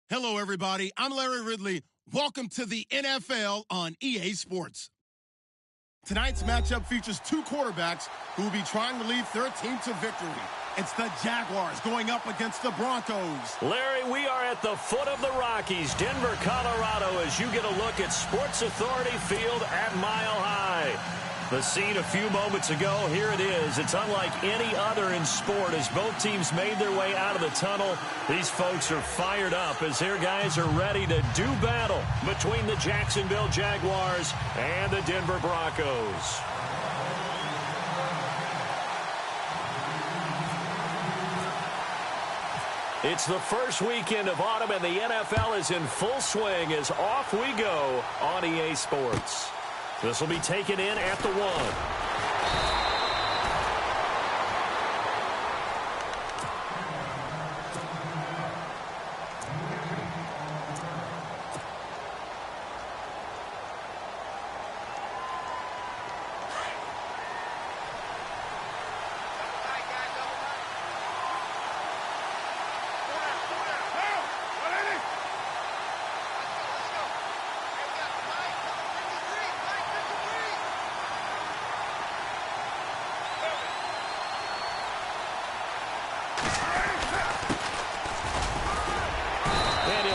Hello, everybody. I'm Larry Ridley. Welcome to the NFL on EA Sports. Tonight's matchup features two quarterbacks who will be trying to lead their team to victory. It's the Jaguars going up against the Broncos. Larry, we are at the foot of the Rockies, Denver, Colorado, as you get a look at Sports Authority Field at Mile High. The scene a few moments ago, here it is. It's unlike any other in sport as both teams made their way out of the tunnel. These folks are fired up as their guys are ready to do battle between the Jacksonville Jaguars and the Denver Broncos. It's the first weekend of autumn, and the NFL is in full swing as off we go on EA Sports. This will be taken in at the 1.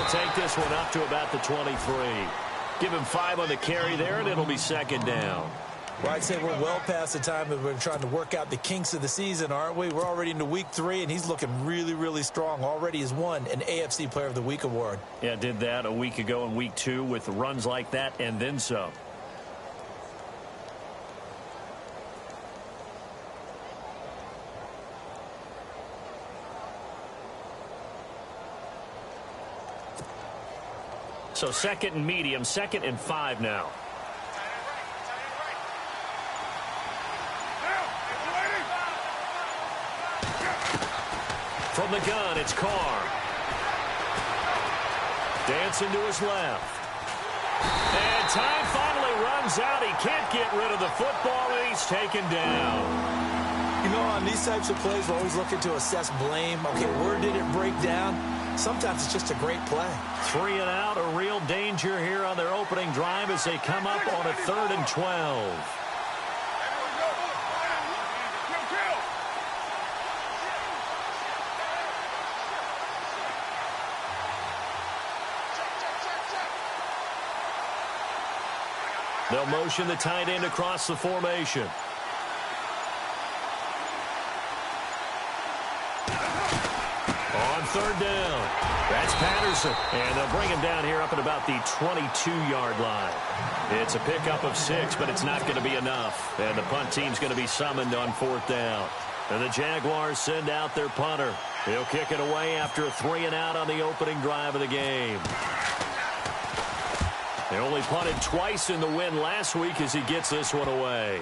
Take this one up to about the 23. Give him 5 on the carry there, and it'll be second down. Well, I'd say we're well past the time that we're trying to work out the kinks of the season, aren't we? We're already into week 3, and he's looking really, really strong. Already has won an AFC Player of the Week award. Yeah, did that a week ago in week 2 with runs like that and then some. So second and medium, 2nd and 5 now. From the gun, it's Carr. Dancing to his left. And time finally runs out. He can't get rid of the football, and he's taken down. You know, on these types of plays, we're always looking to assess blame. Okay, where did it break down? Sometimes it's just a great play. 3 and out, a real danger here on their opening drive as they come up on a 3rd and 12. They'll motion the tight end across the formation. On 3rd down, that's Patterson, and they'll bring him down here up at about the 22-yard line. It's a pickup of 6, but it's not going to be enough, and the punt team's going to be summoned on 4th down. And the Jaguars send out their punter. He'll kick it away after a 3 and out on the opening drive of the game. They only punted twice in the win last week as he gets this one away.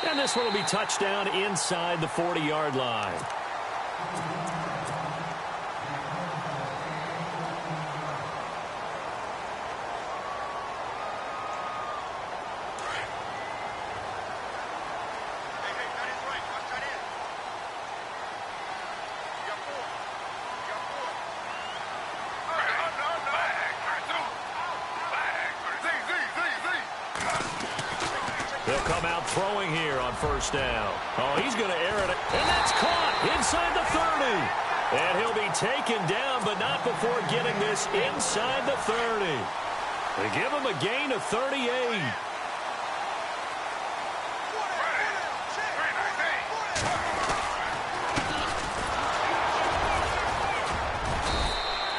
And this one will be touchdown inside the 40-yard line. They'll come out throwing here on 1st down. Oh, he's going to air it. And that's caught inside the 30. And he'll be taken down, but not before getting this inside the 30. They give him a gain of 38.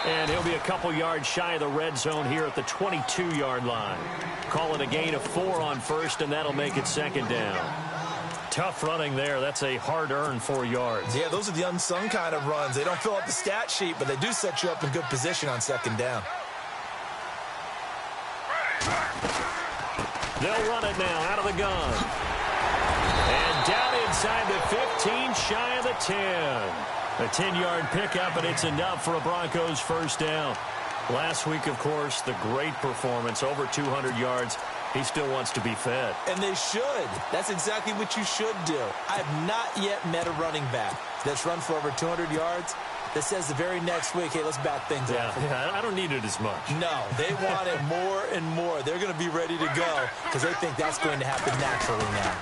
And he'll be a couple yards shy of the red zone here at the 22-yard line. Call it a gain of 4 on 1st, and that'll make it 2nd down. Tough running there. That's a hard-earned 4 yards. Yeah, those are the unsung kind of runs. They don't fill out the stat sheet, but they do set you up in good position on 2nd down. They'll run it now out of the gun. And down inside the 15, shy of the 10. A 10-yard pickup, and it's enough for a Broncos 1st down. Last week, of course, the great performance, over 200 yards. He still wants to be fed. And they should. That's exactly what you should do. I have not yet met a running back that's run for over 200 yards that says the very next week, hey, let's back things up. Yeah, I don't need it as much. No, they want it more and more. They're going to be ready to go because they think that's going to happen naturally now.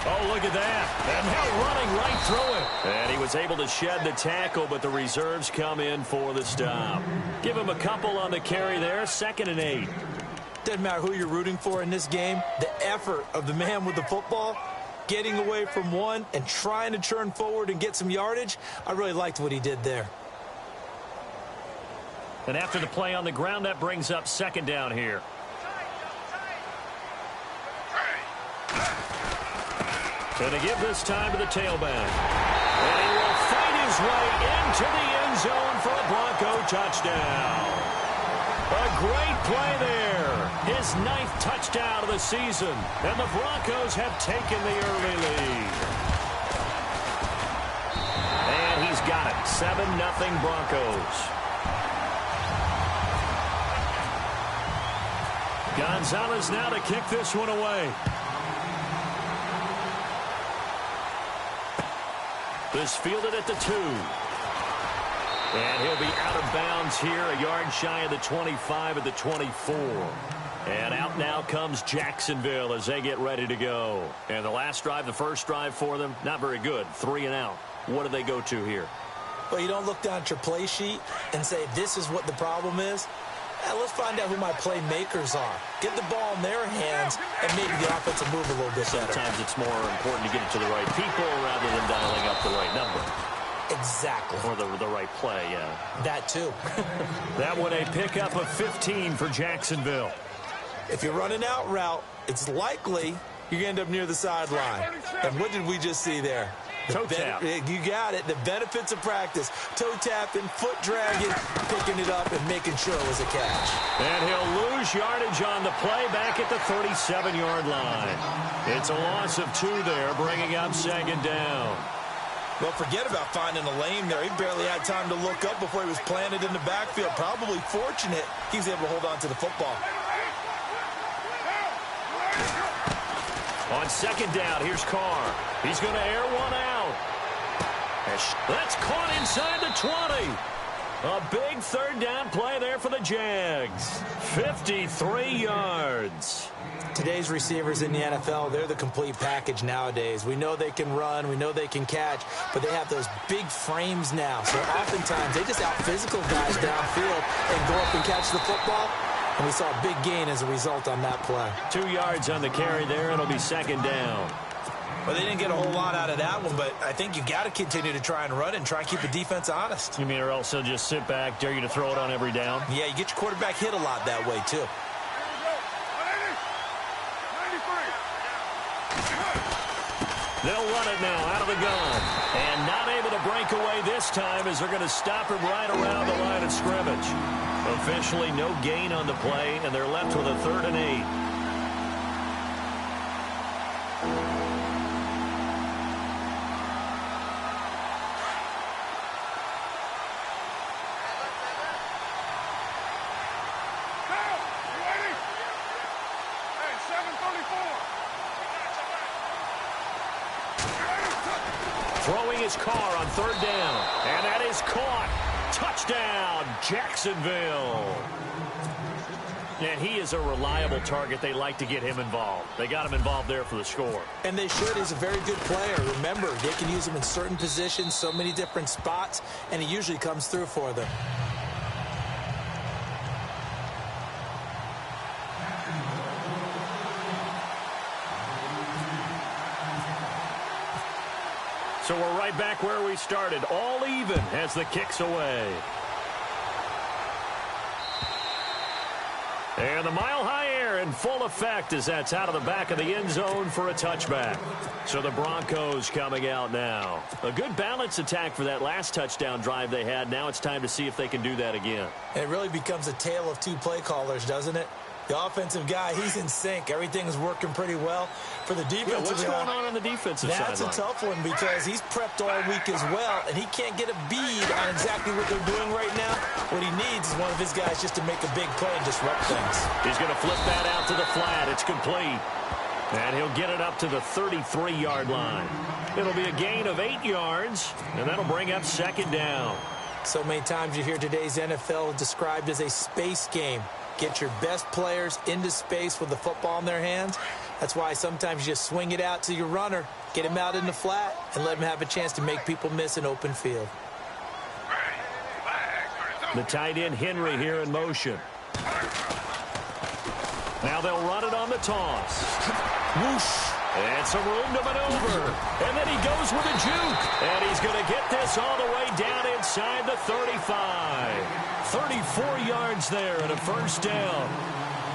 Oh, look at that. And now running right through it. And he was able to shed the tackle, but the reserves come in for the stop. Give him a couple on the carry there, 2nd and 8. Doesn't matter who you're rooting for in this game. The effort of the man with the football, getting away from one and trying to turn forward and get some yardage, I really liked what he did there. And after the play on the ground, that brings up 2nd down here. Going to give this time to the tailback. And he will fight his way into the end zone for a Bronco touchdown. A great play there. His 9th touchdown of the season. And the Broncos have taken the early lead. And he's got it. 7-0 Broncos. Gonzalez now to kick this one away. This fielded at the 2. And he'll be out of bounds here, a yard shy of the 25 at the 24. And out now comes Jacksonville as they get ready to go. And the last drive, the first drive for them, not very good. 3 and out. What do they go to here? Well, you don't look down at your play sheet and say, this is what the problem is. Let's find out who my playmakers are. Get the ball in their hands, and maybe the offense will move a little bit better. Sometimes it's more important to get it to the right people rather than dialing up the right number. Exactly. Or the right play, yeah. That too. That one a pickup of 15 for Jacksonville. If you run an out route, it's likely you're going to end up near the sideline. And what did we just see there? Toe tap. You got it. The benefits of practice. Toe tapping, foot dragging, picking it up, and making sure it was a catch. And he'll lose yardage on the play back at the 37-yard line. It's a loss of 2 there, bringing up 2nd down. Well, forget about finding a lane there. He barely had time to look up before he was planted in the backfield. Probably fortunate he was able to hold on to the football. On 2nd down, here's Carr. He's going to air one out. That's caught inside the 20. A big 3rd down play there for the Jags. 53 yards. Today's receivers in the NFL, they're the complete package nowadays. We know they can run, we know they can catch, but they have those big frames now. So oftentimes they just out-physical guys downfield and go up and catch the football. And we saw a big gain as a result on that play. 2 yards on the carry there. It'll be 2nd down. Well, they didn't get a whole lot out of that one, but I think you got to continue to try and run and try and keep the defense honest. You mean or else they'll just sit back, dare you to throw it on every down? Yeah, you get your quarterback hit a lot that way, too. They'll run it now out of the gun. And not able to break away this time as they're going to stop him right around the line of scrimmage. Officially no gain on the play, and they're left with a 3rd and 8. Throwing his Carr on 3rd down. And that is caught. Touchdown, Jacksonville. And he is a reliable target. They like to get him involved. They got him involved there for the score. And they should. He's a very good player. Remember, they can use him in certain positions, so many different spots, and he usually comes through for them. So we're right back where we started, all even as the kick's away. And the mile-high air in full effect as that's out of the back of the end zone for a touchback. So the Broncos coming out now. A good balance attack for that last touchdown drive they had. Now it's time to see if they can do that again. It really becomes a tale of 2 play callers, doesn't it? The offensive guy, he's in sync. Everything's working pretty well. For the defensive what's going on the defensive side? That's a tough one because he's prepped all week as well, and he can't get a bead on exactly what they're doing right now. What he needs is one of his guys just to make a big play and disrupt things. He's going to flip that out to the flat. It's complete. And he'll get it up to the 33-yard line. It'll be a gain of 8 yards, and that'll bring up second down. So many times you hear today's NFL described as a space game. Get your best players into space with the football in their hands. That's why sometimes you just swing it out to your runner, get him out in the flat, and let him have a chance to make people miss an open field. The tight end Henry here in motion. Now they'll run it on the toss. Whoosh. And some room to maneuver. And then he goes with a juke. And he's going to get this all the way down inside the 35. 34 yards there and a first down.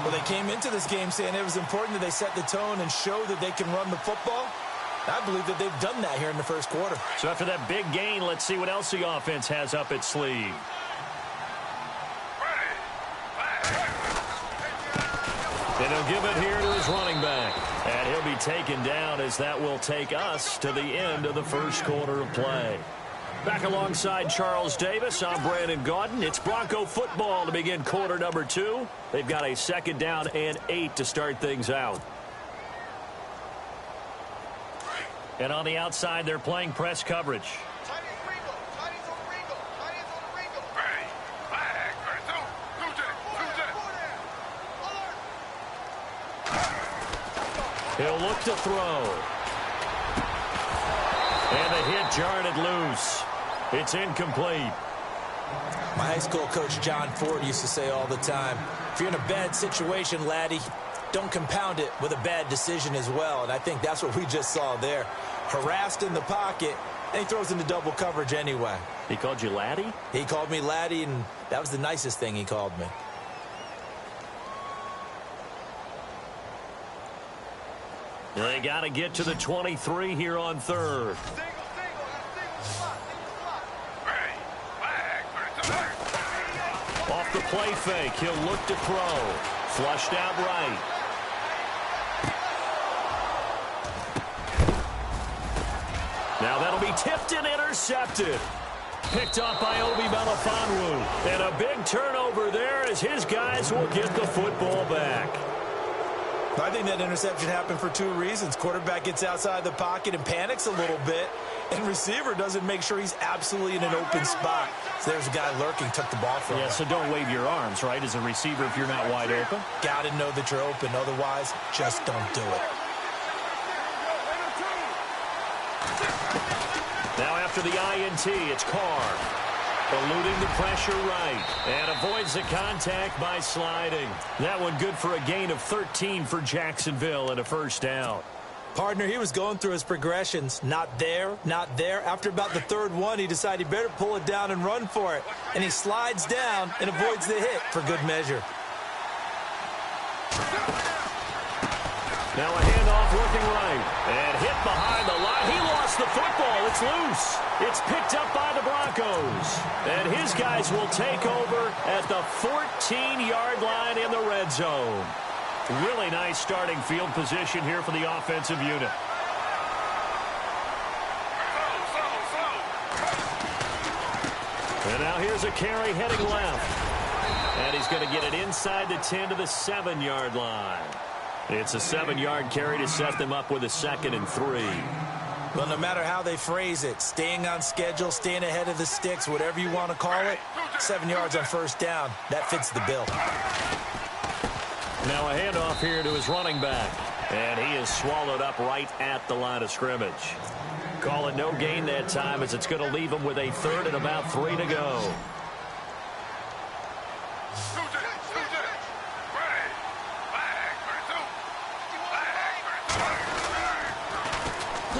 Well, they came into this game saying it was important that they set the tone and show that they can run the football. I believe that they've done that here in the first quarter. So after that big gain, let's see what else the offense has up its sleeve. And he'll give it here to his running back. And he'll be taken down as that will take us to the end of the first quarter of play. Back alongside Charles Davis, I'm Brandon Gaudin. It's Bronco football to begin quarter number 2. They've got a second down and 8 to start things out. And on the outside, they're playing press coverage. He'll look to throw. And the hit jarred it loose. It's incomplete. My high school coach, John Ford, used to say all the time, if you're in a bad situation, laddie, don't compound it with a bad decision as well. And I think that's what we just saw there. Harassed in the pocket, and he throws into double coverage anyway. He called you laddie? He called me laddie, and that was the nicest thing he called me. They got to get to the 23 here on third. Off the play fake, he'll look to throw. Flushed out right. Now that'll be tipped and intercepted. Picked up by Obi Melifonwu. And a big turnover there as his guys will get the football back. I think that interception happened for 2 reasons. Quarterback gets outside the pocket and panics a little bit, and receiver doesn't make sure he's absolutely in an open spot. So there's a guy lurking, took the ball from him. Yeah, so don't wave your arms, right, as a receiver if you're not wide open. Got to know that you're open. Otherwise, just don't do it. Now after the INT, it's Carr. Eluding the pressure right. And avoids the contact by sliding. That one good for a gain of 13 for Jacksonville and a first down. Partner, he was going through his progressions. Not there, not there. After about the third one, he decided he better pull it down and run for it. And he slides down and avoids the hit for good measure. Now a handoff looking right. And hit behind the line. He lost the football. It's loose. It's picked up by the Broncos. And his guys will take over at the 14-yard line in the red zone. Really nice starting field position here for the offensive unit. And now here's a carry heading left. And he's going to get it inside the 10 to the 7-yard line. It's a 7-yard carry to set them up with a 2nd and 3. Well, no matter how they phrase it, staying on schedule, staying ahead of the sticks, whatever you want to call it, 7 yards on first down, that fits the bill. Now a handoff here to his running back. And he is swallowed up right at the line of scrimmage. Call it no gain that time as it's going to leave him with a 3rd and about 3 to go.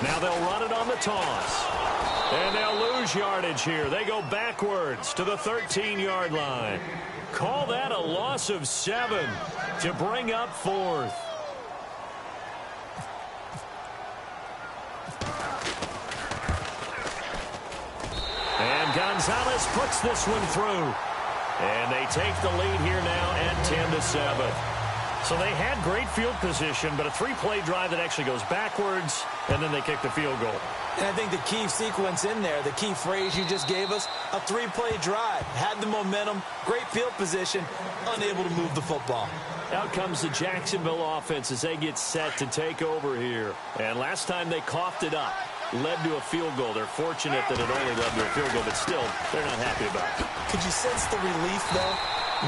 Now they'll run it on the toss. And they'll lose yardage here. They go backwards to the 13-yard line. Call that a loss of 7 to bring up 4th. And Gonzalez puts this one through. And they take the lead here now at 10 to 7. So they had great field position, but a 3-play drive that actually goes backwards, and then they kick the field goal. And I think the key sequence in there, the key phrase you just gave us, a 3-play drive. Had the momentum, great field position, unable to move the football. Out comes the Jacksonville offense as they get set to take over here. And last time they coughed it up, led to a field goal. They're fortunate that it only led to a field goal, but still, they're not happy about it. Could you sense the relief, though,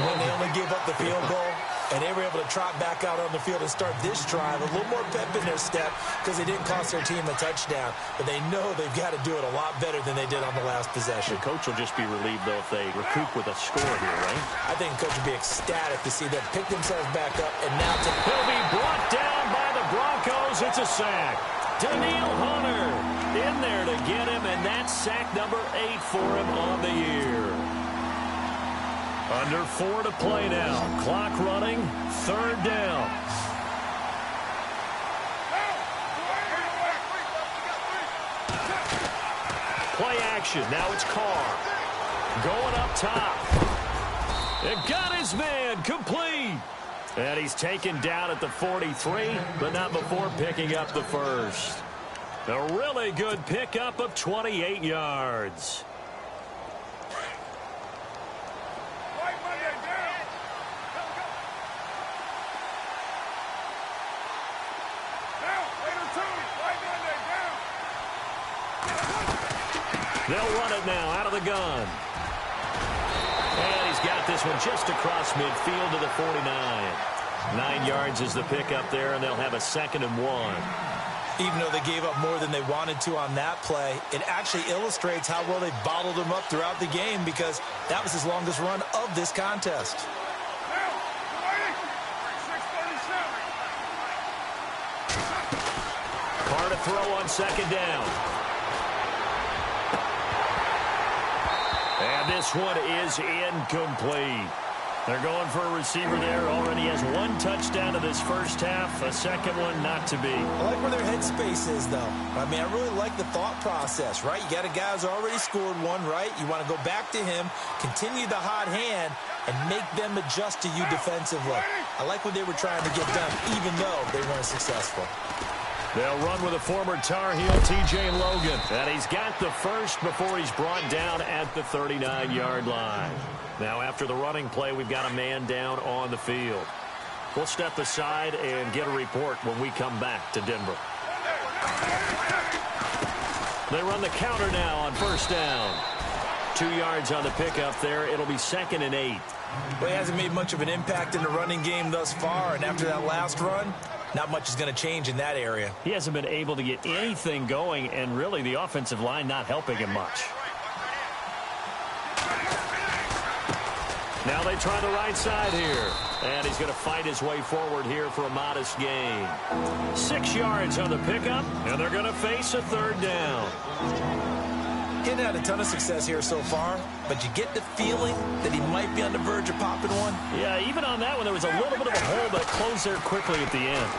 when they only gave up the field goal? And they were able to trot back out on the field and start this drive. A little more pep in their step because they didn't cost their team a touchdown. But they know they've got to do it a lot better than they did on the last possession. The coach will just be relieved, though, if they recoup with a score here, right? I think the coach will be ecstatic to see them pick themselves back up and now to... He'll be brought down by the Broncos. It's a sack. Daniil Hunter in there to get him, and that's sack number 8 for him on the year. Under 4 to play now. Clock running. 3rd down. Play action. Now it's Carr. Going up top. It got his man. Complete. And he's taken down at the 43, but not before picking up the first. A really good pickup of 28 yards. They'll run it now out of the gun. And he's got this one just across midfield to the 49. 9 yards is the pickup there, and they'll have a 2nd and 1. Even though they gave up more than they wanted to on that play, it actually illustrates how well they bottled him up throughout the game because that was his longest run of this contest. Carr to throw on 2nd down. And this one is incomplete. They're going for a receiver there. Already has 1 touchdown in this first half. A second one not to be. I like where their headspace is, though. I mean, I really like the thought process, right? You got a guy who's already scored 1, right? You want to go back to him, continue the hot hand, and make them adjust to you defensively. I like what they were trying to get done, even though they weren't successful. They'll run with a former Tar Heel, T.J. Logan. And he's got the first before he's brought down at the 39-yard line. Now, after the running play, we've got a man down on the field. We'll step aside and get a report when we come back to Denver. They run the counter now on 1st down. 2 yards on the pickup there. It'll be 2nd and 8. Well, he hasn't made much of an impact in the running game thus far, and after that last run, not much is going to change in that area. He hasn't been able to get anything going, and really the offensive line not helping him much. Now they try the right side here. And he's going to fight his way forward here for a modest gain. 6 yards on the pickup, and they're going to face a 3rd down. He hadn't had a ton of success here so far, but you get the feeling that he might be on the verge of popping one. Yeah, even on that one, there was a little bit of a hole, but it closed there quickly at the end.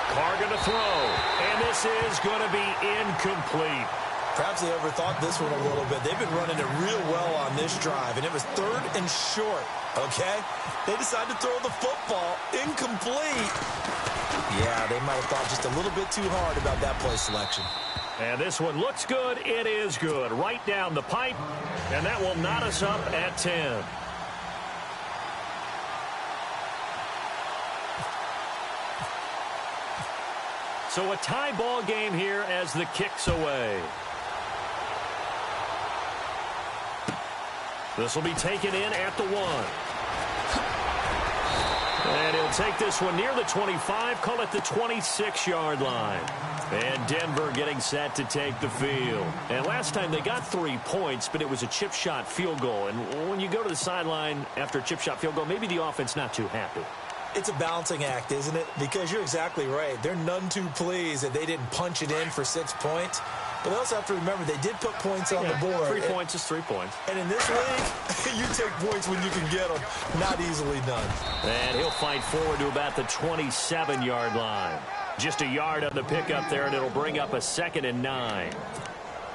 Carr going to throw, and this is going to be incomplete. Perhaps they overthought this one a little bit. They've been running it real well on this drive, and it was 3rd and short, okay? They decided to throw the football incomplete. Yeah, they might have thought just a little bit too hard about that play selection. And this one looks good. It is good. Right down the pipe, and that will knot us up at 10. So a tie ball game here as the kick's away. This will be taken in at the 1. And he'll take this one near the 25, call it the 26-yard line. And Denver getting set to take the field. And last time they got 3 points, but it was a chip shot field goal. And when you go to the sideline after a chip shot field goal, maybe the offense not too happy. It's a balancing act, isn't it? Because you're exactly right. They're none too pleased that they didn't punch it in for 6 points. But they also have to remember they did put points on the board. 3 points is 3 points. And in this league, you take points when you can get them. Not easily done. And he'll fight forward to about the 27-yard line. Just a yard on the pickup there, and it'll bring up a 2nd and 9.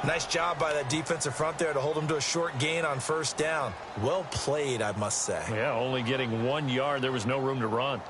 Nice job by that defensive front there to hold them to a short gain on 1st down. Well played, I must say. Yeah, only getting 1 yard. There was no room to run.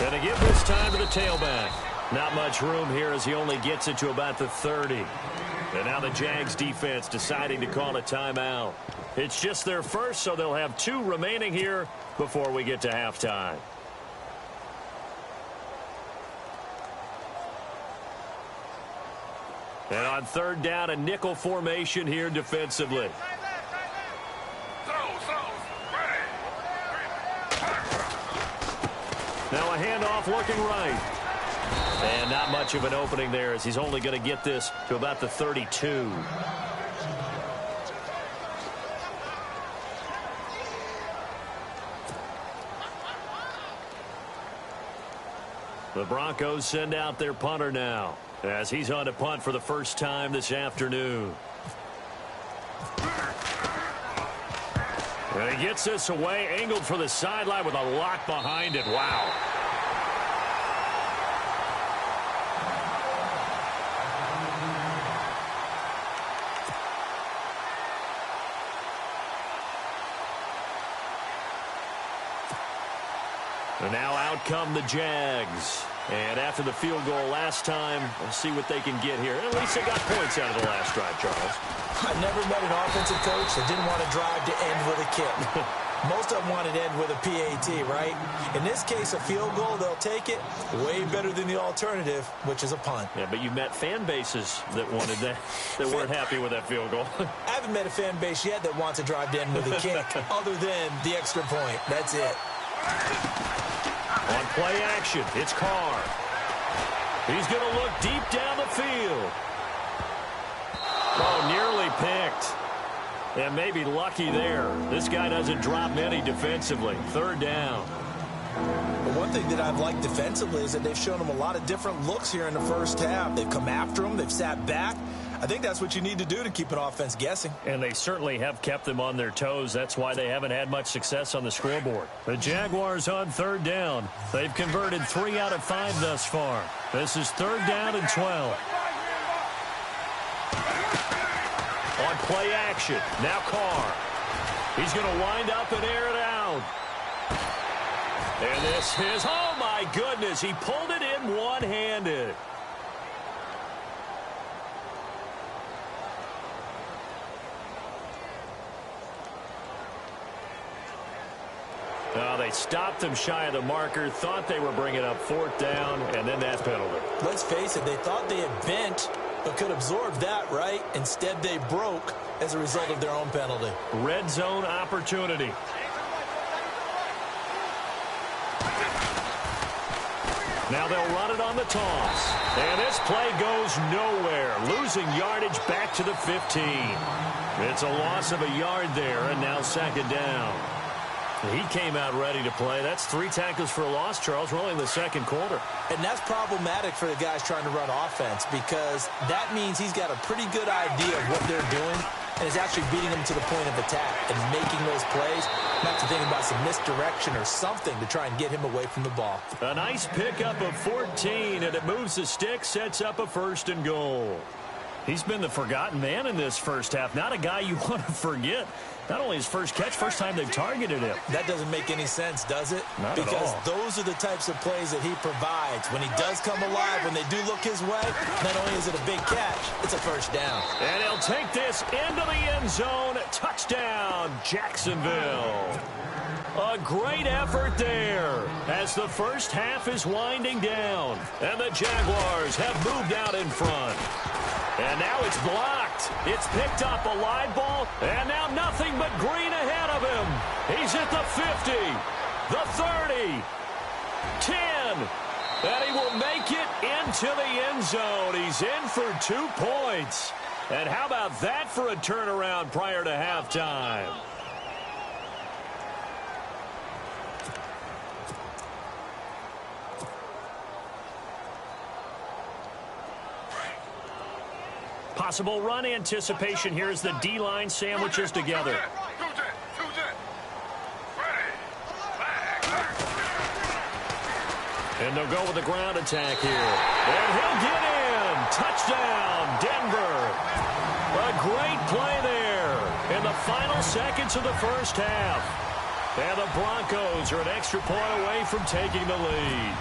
And they give this time to the tailback. Not much room here as he only gets it to about the 30. And now the Jags defense deciding to call a timeout. It's just their first, so they'll have 2 remaining here before we get to halftime. And on 3rd down, a nickel formation here defensively. Now a handoff looking right. And not much of an opening there as he's only going to get this to about the 32. The Broncos send out their punter now as he's on to punt for the first time this afternoon. And he gets this away, angled for the sideline with a lock behind it. Wow. And now out come the Jags. And after the field goal last time, we'll see what they can get here. At least they got points out of the last drive, Charles. I never met an offensive coach that didn't want to drive to end with a kick. Most of them wanted to end with a PAT, right? In this case, a field goal, they'll take it. Way better than the alternative, which is a punt. Yeah, but you met fan bases that wanted that, that weren't happy with that field goal. I haven't met a fan base yet that wants to drive to end with a kick other than the extra point. That's it. On play action, it's Carr. He's going to look deep down the field. Oh, nearly picked. And maybe lucky there. This guy doesn't drop many defensively. 3rd down. But one thing that I've liked defensively is that they've shown him a lot of different looks here in the first half. They've come after him. They've sat back. I think that's what you need to do to keep an offense guessing. And they certainly have kept them on their toes. That's why they haven't had much success on the scoreboard. The Jaguars on 3rd down. They've converted 3 out of 5 thus far. This is 3rd down and 12. On play action, now Carr. He's going to wind up and air it out. And this is, oh my goodness, he pulled it in one-handed. They stopped him shy of the marker, thought they were bringing up 4th down, and then that penalty. Let's face it, they thought they had bent, but could absorb that, right? Instead, they broke as a result of their own penalty. Red zone opportunity. Now they'll run it on the toss. And this play goes nowhere. Losing yardage back to the 15. It's a loss of a yard there, and now 2nd down. He came out ready to play. That's 3 tackles for a loss, Charles. We're only in the 2nd quarter. And that's problematic for the guys trying to run offense because that means he's got a pretty good idea of what they're doing and is actually beating them to the point of attack and making those plays. Not to think about some misdirection or something to try and get him away from the ball. A nice pickup of 14, and it moves the stick, sets up a 1st and goal. He's been the forgotten man in this first half. Not a guy you want to forget. Not only his first catch, first time they've targeted him. That doesn't make any sense, does it? Not at all. Because those are the types of plays that he provides. When he does come alive, when they do look his way, not only is it a big catch, it's a 1st down. And he'll take this into the end zone. Touchdown, Jacksonville. A great effort there as the first half is winding down. And the Jaguars have moved out in front. And now it's blocked. It's picked up a live ball, and now nothing but green ahead of him. He's at the 50, the 30, 10, and he will make it into the end zone. He's in for 2 points. And how about that for a turnaround prior to halftime? Possible run anticipation here as the D-line sandwiches together. And they'll go with the ground attack here. And he'll get in. Touchdown, Denver. A great play there in the final seconds of the first half. And the Broncos are an extra point away from taking the lead.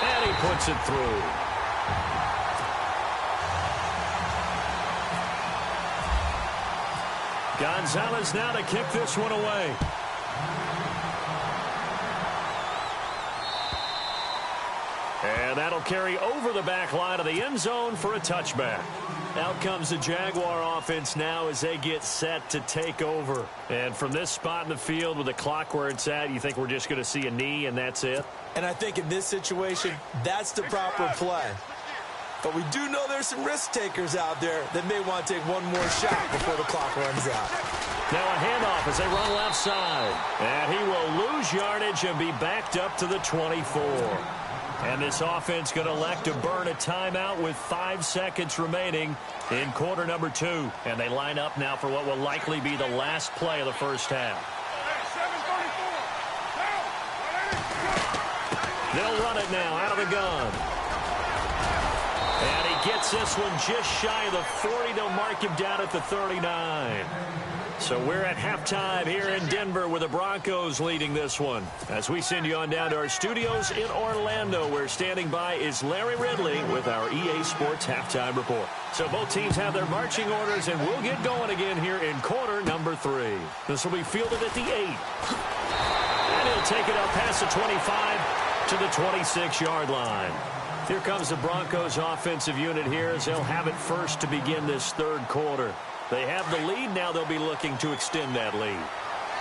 And he puts it through. Gonzalez now to kick this one away. And that'll carry over the back line of the end zone for a touchback. Out comes the Jaguar offense now as they get set to take over. And from this spot in the field with the clock where it's at, you think we're just going to see a knee and that's it? And I think in this situation, that's the proper play. But we do know there's some risk takers out there that may want to take one more shot before the clock runs out. Now a handoff as they run left side. And he will lose yardage and be backed up to the 24. And this offense going to elect to burn a timeout with 5 seconds remaining in quarter number 2. And they line up now for what will likely be the last play of the first half. They'll run it now out of the gun. And he gets this one just shy of the 40. They'll mark him down at the 39. So we're at halftime here in Denver with the Broncos leading this one. As we send you on down to our studios in Orlando, where standing by is Larry Ridley with our EA Sports Halftime Report. So both teams have their marching orders, and we'll get going again here in quarter number 3. This will be fielded at the 8. And he'll take it up past the 25 to the 26-yard line. Here comes the Broncos offensive unit here as they'll have it first to begin this third quarter. They have the lead. Now they'll be looking to extend that lead.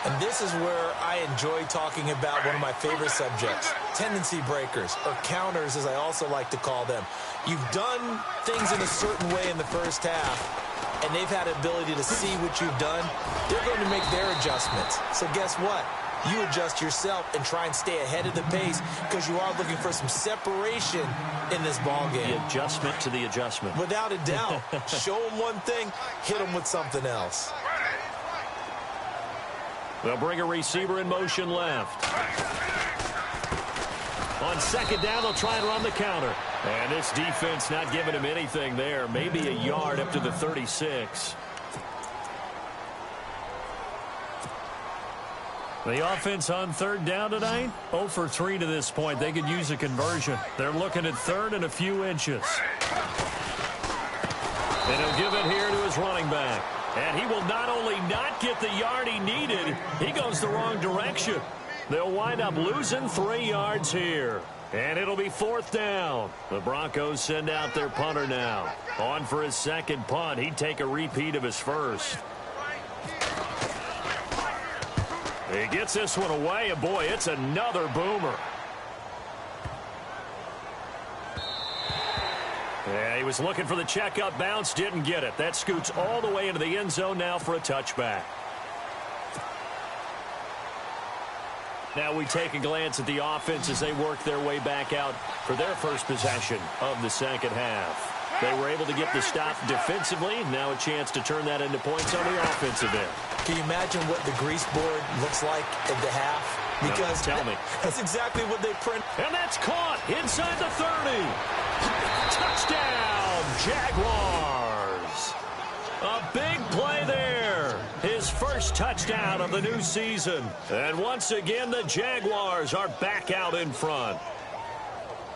And this is where I enjoy talking about one of my favorite subjects, tendency breakers, or counters as I also like to call them. You've done things in a certain way in the first half, and they've had the ability to see what you've done. They're going to make their adjustments. So guess what? You adjust yourself and try and stay ahead of the pace because you are looking for some separation in this ball game. The adjustment to the adjustment. Without a doubt. Show them one thing, hit them with something else. They'll bring a receiver in motion left. On second down, they'll try and run the counter. And this defense not giving him anything there. Maybe a yard up to the 36. The offense on third down tonight, 0 for 3 to this point. They could use a conversion. They're looking at third and a few inches. And he'll give it here to his running back. And he will not only not get the yard he needed, he goes the wrong direction. They'll wind up losing 3 yards here. And it'll be fourth down. The Broncos send out their punter now. On for his second punt. He'd take a repeat of his first. He gets this one away, and boy, it's another boomer. Yeah, he was looking for the checkup bounce, didn't get it. That scoots all the way into the end zone now for a touchback. Now we take a glance at the offense as they work their way back out for their first possession of the second half. They were able to get the stop defensively. Now a chance to turn that into points on the offensive end. Can you imagine what the grease board looks like at the half? Because no, tell me. That's exactly what they print. And that's caught inside the 30. Touchdown, Jaguars. A big play there. His first touchdown of the new season. And once again, the Jaguars are back out in front.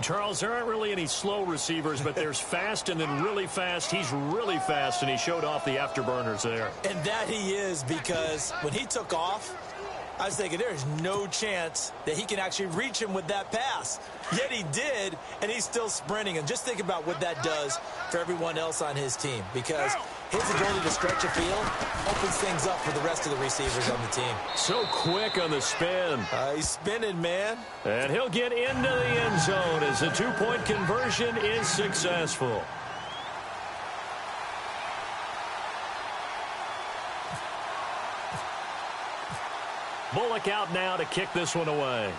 Charles, there aren't really any slow receivers, but there's fast and then really fast. He's really fast, and he showed off the afterburners there. And that he is, because when he took off, I was thinking there's no chance that he can actually reach him with that pass. Yet he did, and he's still sprinting. And just think about what that does for everyone else on his team, because his ability to stretch a field opens things up for the rest of the receivers on the team. So quick on the spin. He's spinning, man. And he'll get into the end zone as the two-point conversion is successful. Bullock out now to kick this one away.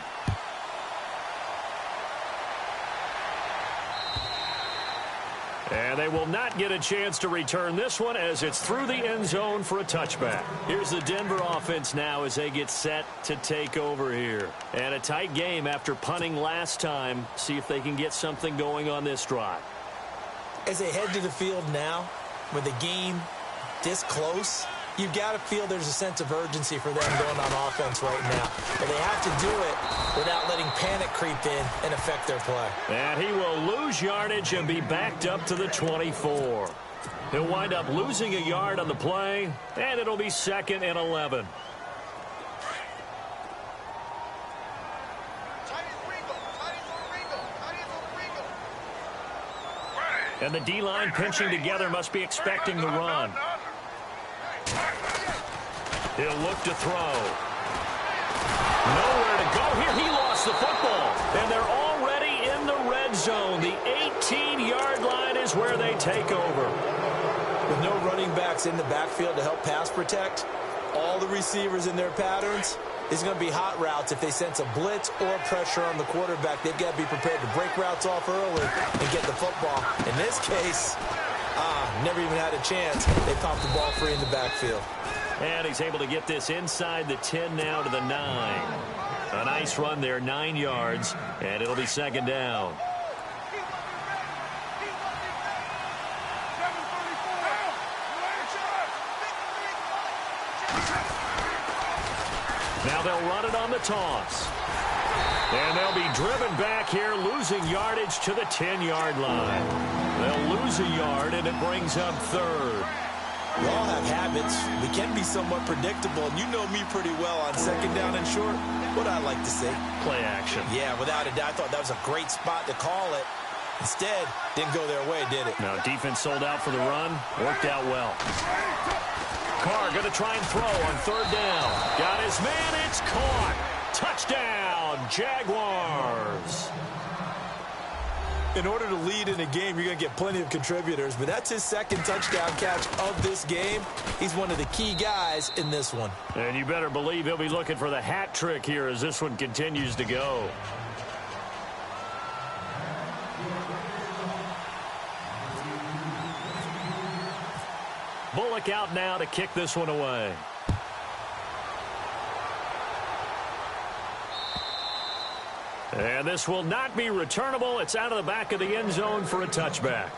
And they will not get a chance to return this one as it's through the end zone for a touchback. Here's the Denver offense now as they get set to take over here. And a tight game after punting last time. See if they can get something going on this drive. As they head to the field now, with the game this close, you got to feel there's a sense of urgency for them going on offense right now. But they have to do it without letting panic creep in and affect their play. And he will lose yardage and be backed up to the 24. He'll wind up losing a yard on the play, and it'll be 2nd and 11. And the D-line pinching together must be expecting the run. He'll look to throw. Nowhere to go here. He lost the football. And they're already in the red zone. The 18-yard line is where they take over. With no running backs in the backfield to help pass protect, all the receivers in their patterns, it's going to be hot routes. If they sense a blitz or pressure on the quarterback, they've got to be prepared to break routes off early and get the football. In this case, never even had a chance. They popped the ball free in the backfield. And he's able to get this inside the 10 now to the 9. A nice run there, 9 yards, and it'll be 2nd down. Now they'll run it on the toss. And they'll be driven back here, losing yardage to the 10-yard line. They'll lose a yard, and it brings up 3rd. We all have habits. We can be somewhat predictable, and you know me pretty well on 2nd down and short. What I like to say? Play action. Yeah, without a doubt. I thought that was a great spot to call it. Instead, didn't go their way, did it? Now defense sold out for the run. Worked out well. Carr going to try and throw on 3rd down. Got his man. It's caught. Touchdown, Jaguars. In order to lead in a game, you're going to get plenty of contributors, but that's his 2nd touchdown catch of this game. He's one of the key guys in this one. And you better believe he'll be looking for the hat trick here as this one continues to go. Bullock out now to kick this one away. And this will not be returnable. It's out of the back of the end zone for a touchback.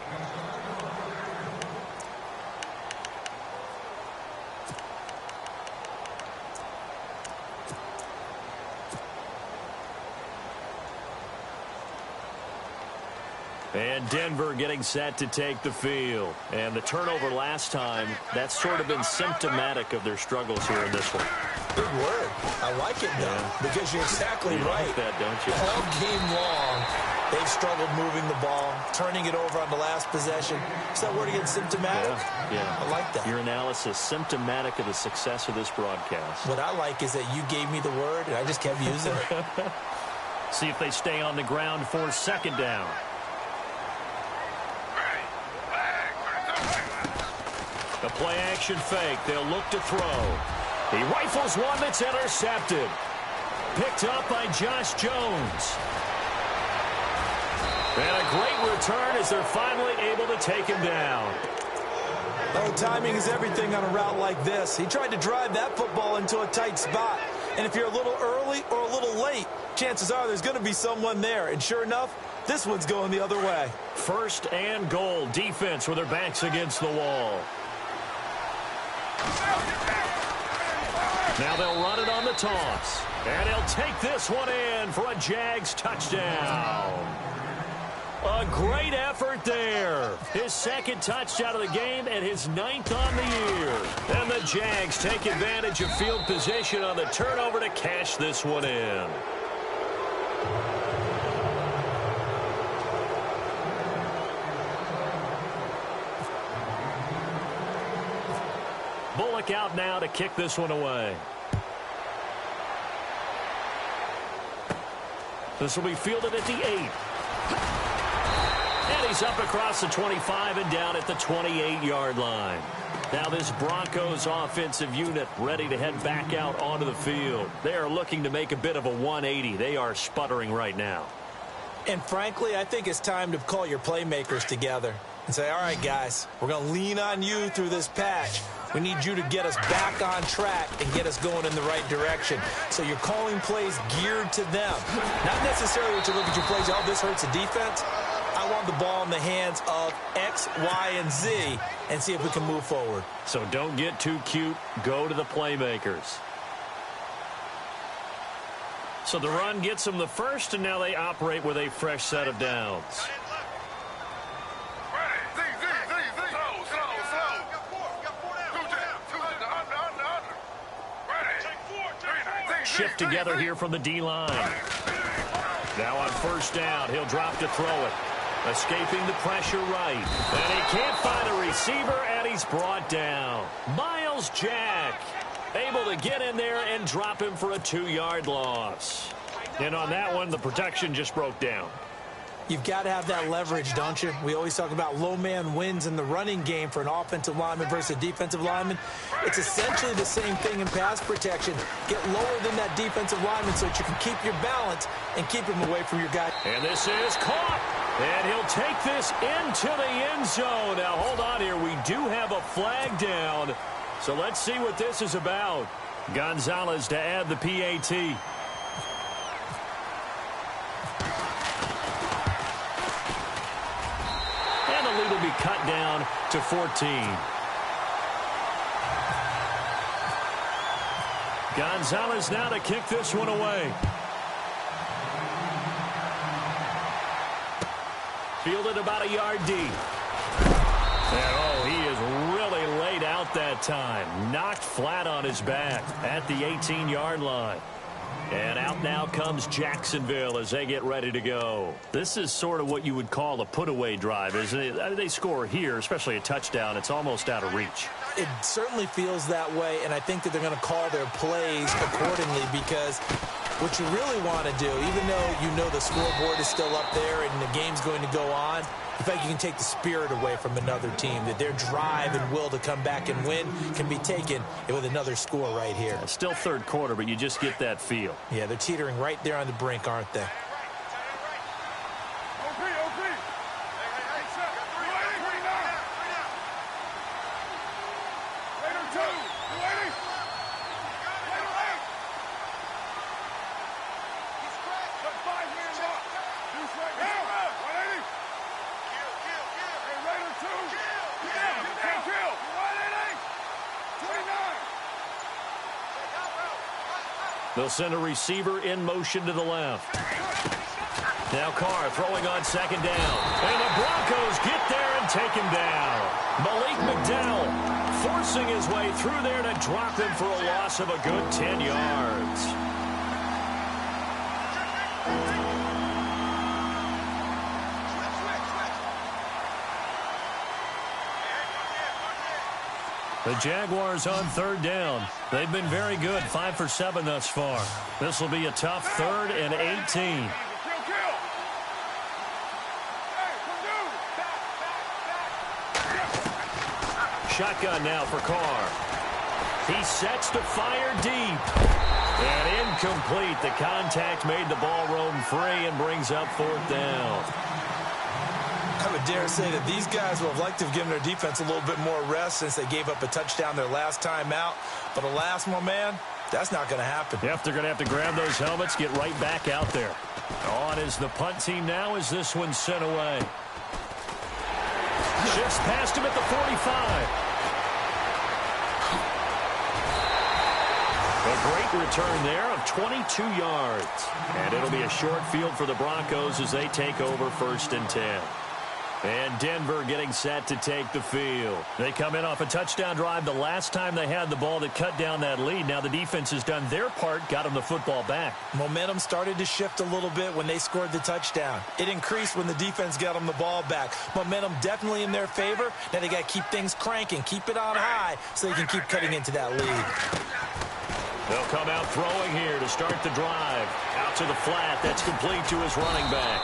And Denver getting set to take the field. And the turnover last time, that's sort of been symptomatic of their struggles here in this one. Good word. I like it, though, because you're exactly right. Like that, don't you? All game long, they've struggled moving the ball, turning it over on the last possession. Is that word again, symptomatic? Yeah. I like that. Your analysis, symptomatic of the success of this broadcast. What I like is that you gave me the word, and I just kept using it. See if they stay on the ground for 2nd down. A play-action fake. They'll look to throw. He rifles one that's intercepted. Picked up by Josh Jones. And a great return as they're finally able to take him down. Oh, timing is everything on a route like this. He tried to drive that football into a tight spot. And if you're a little early or a little late, chances are there's going to be someone there. And sure enough, this one's going the other way. 1st and goal. Defense with their backs against the wall. Now they'll run it on the toss. And he'll take this one in for a Jags touchdown. A great effort there. His 2nd touchdown of the game and his 9th on the year. And the Jags take advantage of field position on the turnover to cash this one in. Bullock out now to kick this one away. This will be fielded at the 8. And he's up across the 25 and down at the 28-yard line. Now this Broncos offensive unit ready to head back out onto the field. They are looking to make a bit of a 180. They are sputtering right now. And frankly, I think it's time to call your playmakers together and say, all right, guys, we're going to lean on you through this patch. We need you to get us back on track and get us going in the right direction. So you're calling plays geared to them. Not necessarily to look at your plays, oh, this hurts the defense. I I want the ball in the hands of X, Y, and Z and see if we can move forward. So don't get too cute. Go to the playmakers. So the run gets them the first, and now they operate with a fresh set of downs. Shift together here from the D-line. Now on first down, he'll drop to throw it. Escaping the pressure right. And he can't find a receiver, and he's brought down. Miles Jack able to get in there and drop him for a 2-yard loss. And on that one, the protection just broke down. You've got to have that leverage, don't you? We always talk about low man wins in the running game for an offensive lineman versus a defensive lineman. It's essentially the same thing in pass protection. Get lower than that defensive lineman so that you can keep your balance and keep him away from your guy. And this is caught. And he'll take this into the end zone. Now, hold on here. We do have a flag down. So let's see what this is about. Gonzalez to add the PAT. Will be cut down to 14. Gonzalez now to kick this one away. Fielded about a yard deep. And oh, he is really laid out that time. Knocked flat on his back at the 18-yard line. And out now comes Jacksonville as they get ready to go. This is sort of what you would call a put-away drive, isn't it? I mean, they score here, especially a touchdown. It's almost out of reach. It certainly feels that way, and I think that they're going to call their plays accordingly because what you really want to do, even though you know the scoreboard is still up there and the game's going to go on, in fact, you can take the spirit away from another team, that their drive and will to come back and win can be taken with another score right here. It's still third quarter, but you just get that feel. Yeah, they're teetering right there on the brink, aren't they? They'll send a receiver in motion to the left. Now Carr throwing on second down. And the Broncos get there and take him down. Malik McDowell forcing his way through there to drop him for a loss of a good 10 yards. The Jaguars on third down. They've been very good, 5 for 7 thus far. This will be a tough 3rd and 18. Shotgun now for Carr. He sets to fire deep. And incomplete. The contact made the ball roam free and brings up 4th down. I would dare say that these guys would have liked to have given their defense a little bit more rest since they gave up a touchdown their last time out. But alas, my man, that's not going to happen. Yep, they're going to have to grab those helmets, get right back out there. On is the punt team now as this one's sent away. Shifts past him at the 45. A great return there of 22 yards. And it'll be a short field for the Broncos as they take over 1st and 10. And Denver getting set to take the field. They come in off a touchdown drive the last time they had the ball that cut down that lead. Now the defense has done their part, got them the football back. Momentum started to shift a little bit when they scored the touchdown. It increased when the defense got them the ball back. Momentum definitely in their favor. Now they got to keep things cranking, keep it on high so they can keep cutting into that lead. They'll come out throwing here to start the drive. Out to the flat. That's complete to his running back.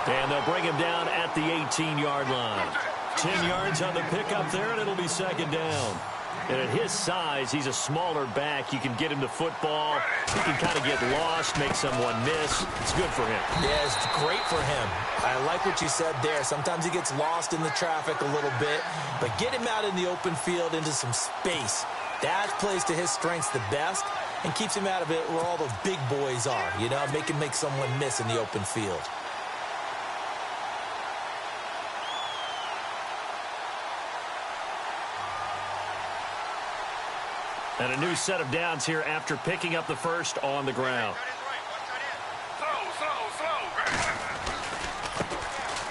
And they'll bring him down at the 18-yard line. 10 yards on the pickup there, and it'll be 2nd down. And at his size, he's a smaller back. You can get him to football. He can kind of get lost, make someone miss. It's good for him. Yeah, it's great for him. I like what you said there. Sometimes he gets lost in the traffic a little bit. But get him out in the open field into some space. That plays to his strengths the best and keeps him out of it where all the big boys are. You know, make someone miss in the open field. And a new set of downs here after picking up the first on the ground.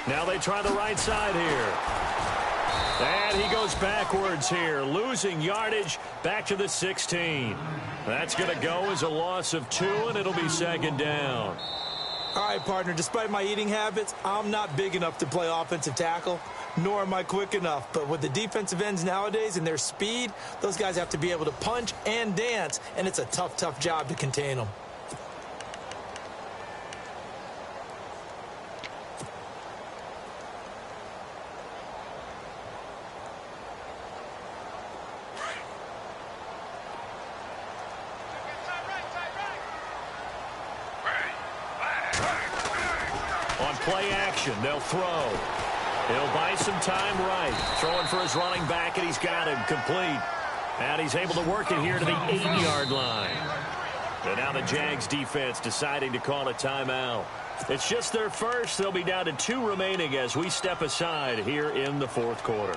Now they try the right side here. And he goes backwards here, losing yardage back to the 16. That's going to go as a loss of 2, and it'll be second down. All right, partner, despite my eating habits, I'm not big enough to play offensive tackle, nor am I quick enough. But with the defensive ends nowadays and their speed, those guys have to be able to punch and dance, and it's a tough, tough job to contain them. Play action. They'll throw. He'll buy some time right. Throwing for his running back, and he's got him complete. And he's able to work it here to the 8-yard line. And now the Jags defense deciding to call a timeout. It's just their first. They'll be down to 2 remaining as we step aside here in the fourth quarter.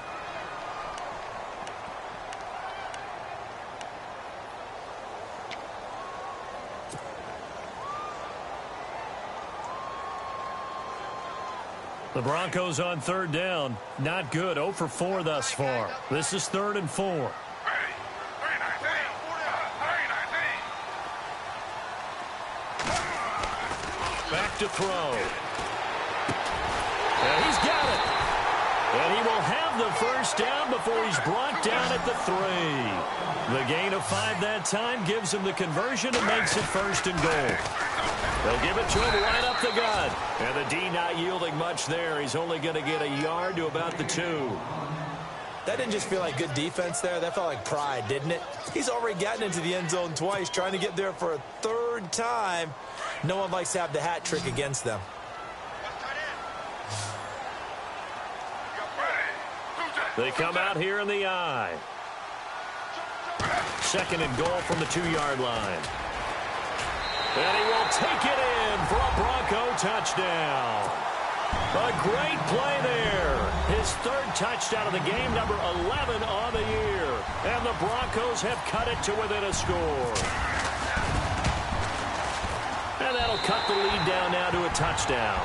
The Broncos on third down. Not good. 0 for 4 thus far. This is 3rd and 4. Back to throw. And he's got it. And he will have the first down before he's brought down at the 3. The gain of 5 that time gives him the conversion and makes it 1st and goal. They'll give it to him right up the gut. And the D not yielding much there. He's only going to get a yard to about the 2. That didn't just feel like good defense there. That felt like pride, didn't it? He's already gotten into the end zone twice, trying to get there for a 3rd time. No one likes to have the hat trick against them. They come out here in the I. 2nd and goal from the 2-yard line. And he will take it in for a Bronco touchdown. A great play there. His 3rd touchdown of the game, number 11 on the year. And the Broncos have cut it to within a score. And that'll cut the lead down now to a touchdown.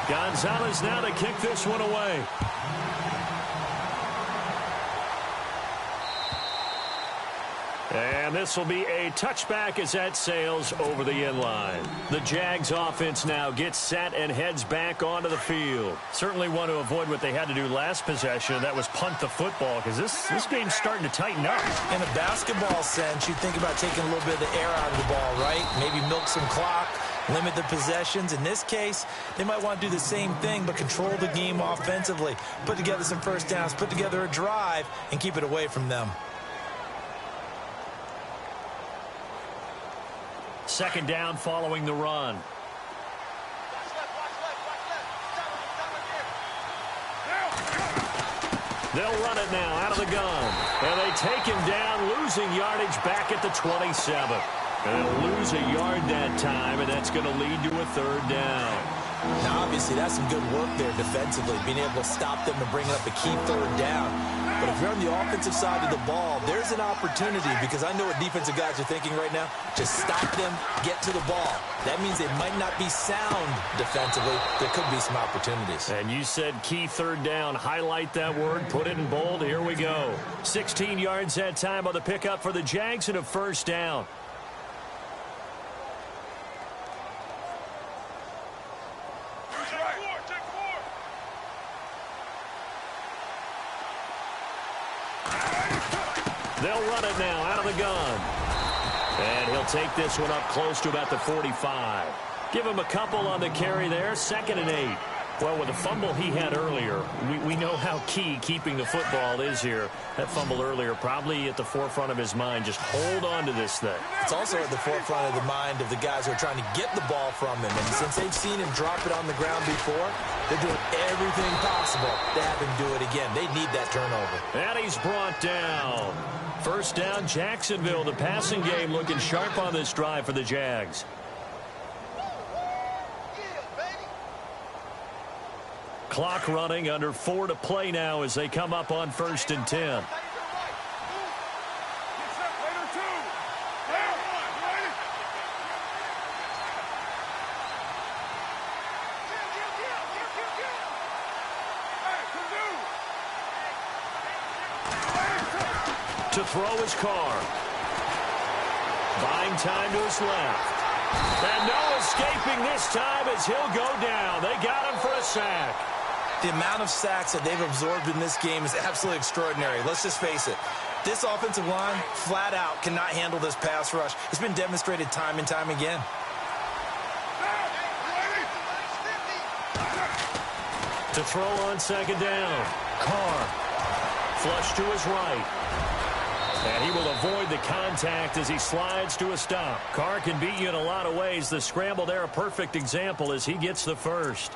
Gonzalez now to kick this one away. And this will be a touchback as that sails over the end line. The Jags offense now gets set and heads back onto the field. Certainly want to avoid what they had to do last possession. That was punt the football, because this game's starting to tighten up. In a basketball sense, you think about taking a little bit of the air out of the ball, right? Maybe milk some clock, limit the possessions. In this case, they might want to do the same thing, but control the game offensively. Put together some first downs, put together a drive, and keep it away from them. 2nd down following the run. They'll run it now out of the gun. And they take him down, losing yardage back at the 27. And they'll lose a yard that time, and that's going to lead to a 3rd down. Now, obviously, that's some good work there defensively, being able to stop them and bring up a key 3rd down. But if you're on the offensive side of the ball, there's an opportunity, because I know what defensive guys are thinking right now. Just stop them, get to the ball. That means they might not be sound defensively. There could be some opportunities. And you said key 3rd down. Highlight that word. Put it in bold. Here we go. 16 yards that time on the pickup for the Jags and a 1st down. They'll run it now out of the gun. And he'll take this one up close to about the 45. Give him a couple on the carry there. 2nd and 8. Well, with the fumble he had earlier, we know how key keeping the football is here. That fumble earlier probably at the forefront of his mind. Just hold on to this thing. It's also at the forefront of the mind of the guys who are trying to get the ball from him. And since they've seen him drop it on the ground before, they're doing everything possible to have him do it again. They need that turnover. And he's brought down. 1st down, Jacksonville. The passing game looking sharp on this drive for the Jags. Clock running, under 4 to play now as they come up on 1st and 10. To throw his car. Buying time to his left. And no escaping this time as he'll go down. They got him for a sack. The amount of sacks that they've absorbed in this game is absolutely extraordinary. Let's just face it. This offensive line, flat out, cannot handle this pass rush. It's been demonstrated time and time again. To throw on 2nd down. Carr. Flush to his right. And he will avoid the contact as he slides to a stop. Carr can beat you in a lot of ways. The scramble there, a perfect example as he gets the first.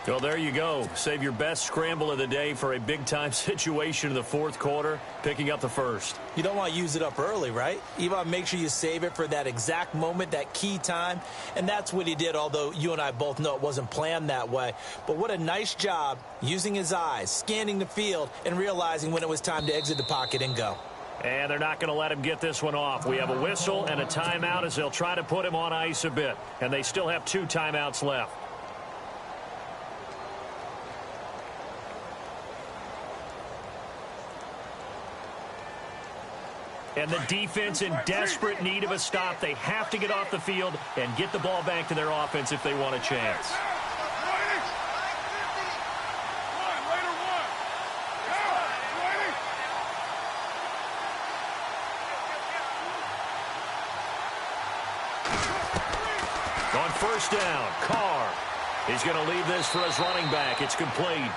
Well, there you go. Save your best scramble of the day for a big-time situation in the 4th quarter, picking up the first. You don't want to use it up early, right? You want to make sure you save it for that exact moment, that key time. And that's what he did, although you and I both know it wasn't planned that way. But what a nice job using his eyes, scanning the field, and realizing when it was time to exit the pocket and go. And they're not going to let him get this one off. We have a whistle and a timeout as they'll try to put him on ice a bit. And they still have 2 timeouts left. And the defense in desperate need of a stop. They have to get off the field and get the ball back to their offense if they want a chance. On 1st down, Carr. He's going to leave this for his running back. It's complete.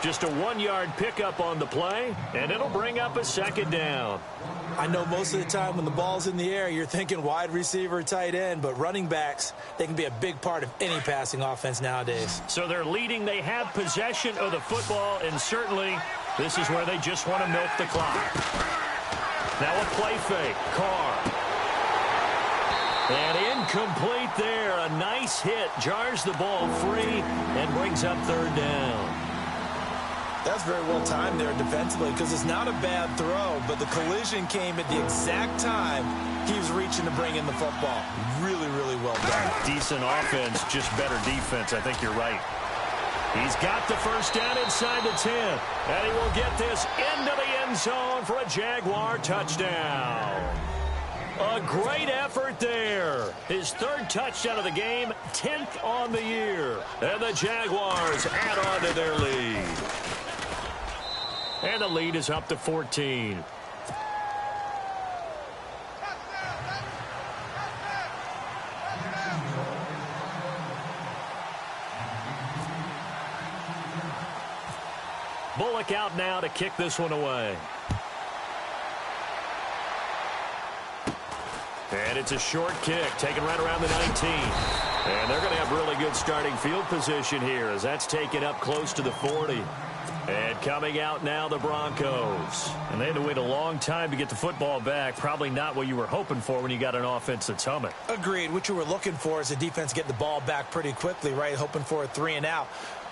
Just a 1-yard pickup on the play, and it'll bring up a 2nd down. I know most of the time when the ball's in the air, you're thinking wide receiver, tight end, but running backs, they can be a big part of any passing offense nowadays. So they're leading. They have possession of the football, and certainly this is where they just want to milk the clock. Now a play fake. Carr. And incomplete there. A nice hit. Jars the ball free and brings up 3rd down. That's very well timed there defensively because it's not a bad throw, but the collision came at the exact time he was reaching to bring in the football. Really, really well done. Decent offense, just better defense. I think you're right. He's got the 1st down inside the 10. And he will get this into the end zone for a Jaguar touchdown. A great effort there. His 3rd touchdown of the game, 10th on the year. And the Jaguars add on to their lead. And the lead is up to 14. Bullock out now to kick this one away. And it's a short kick, taken right around the 19. And they're going to have really good starting field position here as that's taken up close to the 40. And coming out now, the Broncos. And they had to wait a long time to get the football back. Probably not what you were hoping for when you got an offense that's humming. Agreed. What you were looking for is the defense get the ball back pretty quickly, right? Hoping for a 3 and out.